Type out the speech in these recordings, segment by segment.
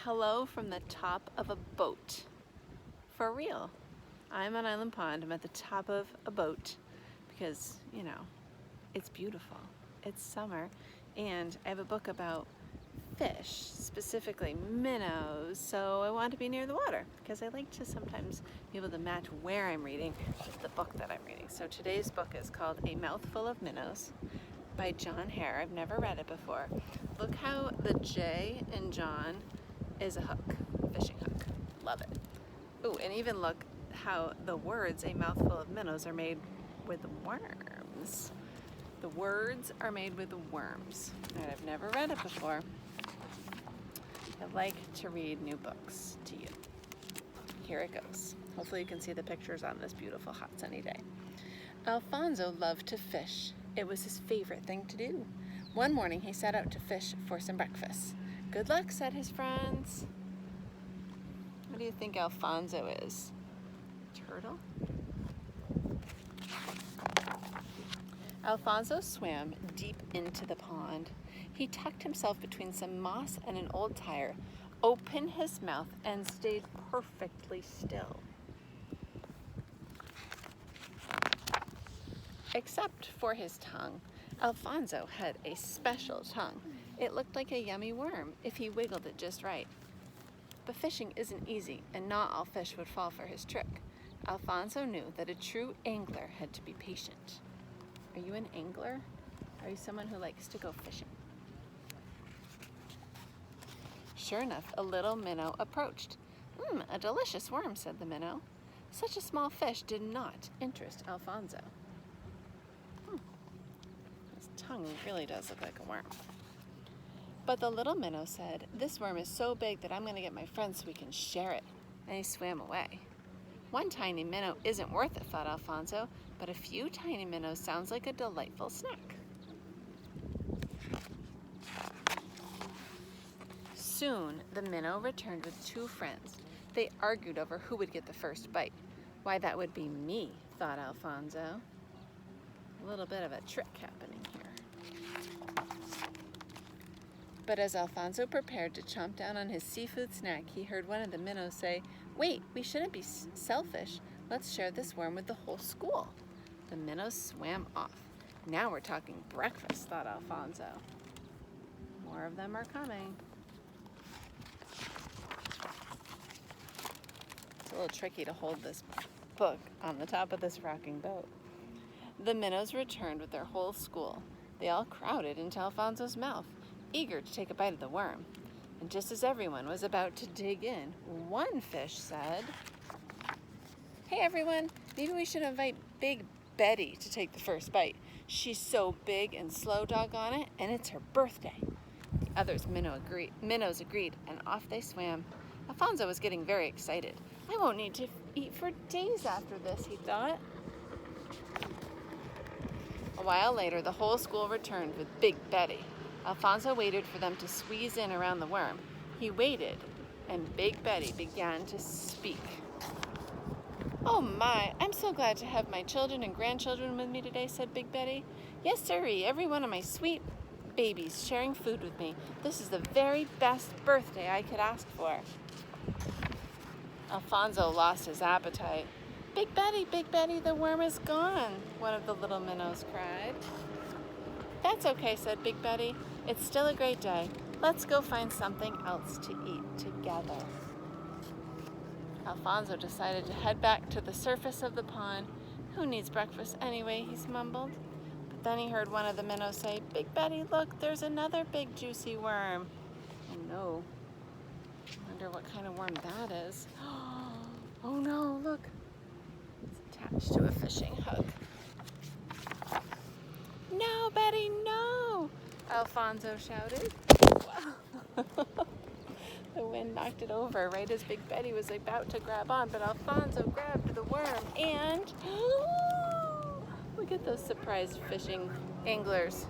hello from the top of a boat. For real. I'm on Island Pond. I'm at the top of a boat because, you know, it's beautiful. It's summer and I have a book about fish, specifically minnows, so I want to be near the water because I like to sometimes be able to match where I'm reading with the book that I'm reading. So today's book is called A Mouthful of Minnows by John Hare. I've never read it before. Look how the J in John is a hook, fishing hook. Love it. Ooh, and even look how the words A Mouthful of Minnows are made with worms. The words are made with worms. And I've never read it before. I like to read new books to you. Here it goes. Hopefully you can see the pictures on this beautiful hot sunny day. Alfonso loved to fish. It was his favorite thing to do. One morning he set out to fish for some breakfast. Good luck, said his friends. What do you think Alfonso is? Turtle? Alfonso swam deep into the pond. He tucked himself between some moss and an old tire, opened his mouth, and stayed perfectly still. Except for his tongue. Alfonso had a special tongue. It looked like a yummy worm if he wiggled it just right. But fishing isn't easy, and not all fish would fall for his trick. Alfonso knew that a true angler had to be patient. Are you an angler? Are you someone who likes to go fishing? Sure enough, a little minnow approached. A delicious worm, said the minnow. Such a small fish did not interest Alfonso. His tongue really does look like a worm. But the little minnow said, this worm is so big that I'm going to get my friends so we can share it. And he swam away. One tiny minnow isn't worth it, thought Alfonso, but a few tiny minnows sounds like a delightful snack. Soon, the minnow returned with two friends. They argued over who would get the first bite. Why, that would be me, thought Alfonso. A little bit of a trick happening here. But as Alfonso prepared to chomp down on his seafood snack, he heard one of the minnows say, wait, we shouldn't be selfish. Let's share this worm with the whole school. The minnows swam off. Now we're talking breakfast, thought Alfonso. More of them are coming. It's a little tricky to hold this book on the top of this rocking boat. The minnows returned with their whole school. They all crowded into Alfonso's mouth, eager to take a bite of the worm. And just as everyone was about to dig in, one fish said, hey everyone, maybe we should invite Big Betty to take the first bite. She's so big and slow, doggone it, and it's her birthday. The others minnows agreed, and off they swam. Alfonso was getting very excited. I won't need to eat for days after this, he thought. A while later, the whole school returned with Big Betty. Alfonso waited for them to squeeze in around the worm. He waited, and Big Betty began to speak. Oh my, I'm so glad to have my children and grandchildren with me today, said Big Betty. Yes, sirree, every one of my sweet babies sharing food with me. This is the very best birthday I could ask for. Alfonso lost his appetite. Big Betty, the worm is gone, one of the little minnows cried. That's okay, said Big Betty. It's still a great day. Let's go find something else to eat together. Alfonso decided to head back to the surface of the pond. Who needs breakfast anyway, he mumbled. But then he heard one of the minnows say, Big Betty, look, there's another big juicy worm. Oh no. I wonder what kind of worm that is. Oh no, look. It's attached to a fishing hook. No, Betty, no! Alfonso shouted. Wow. The wind knocked it over right as Big Betty was about to grab on, but Alfonso grabbed the worm and... Look at those surprised fishing anglers.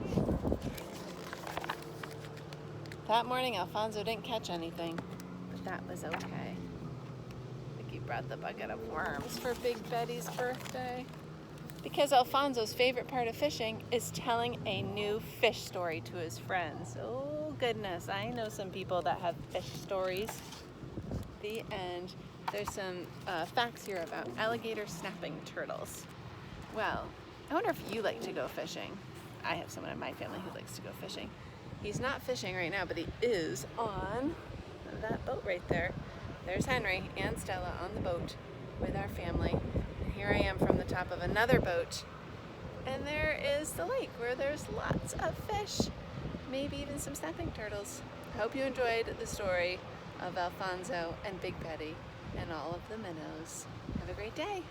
That morning, Alfonso didn't catch anything, but that was okay. I think he brought the bucket of worms for Big Betty's birthday. Because Alfonso's favorite part of fishing is telling a new fish story to his friends. Oh, Oh goodness, I know some people that have fish stories. The end. There's some facts here about alligator snapping turtles. Well, I wonder if you like to go fishing. I have someone in my family who likes to go fishing. He's not fishing right now, but he is on that boat right there. There's Henry and Stella on the boat with our family. And here I am from the top of another boat. And there is the lake where there's lots of fish, maybe even some snapping turtles. I hope you enjoyed the story of Alfonso and Big Betty and all of the minnows. Have a great day.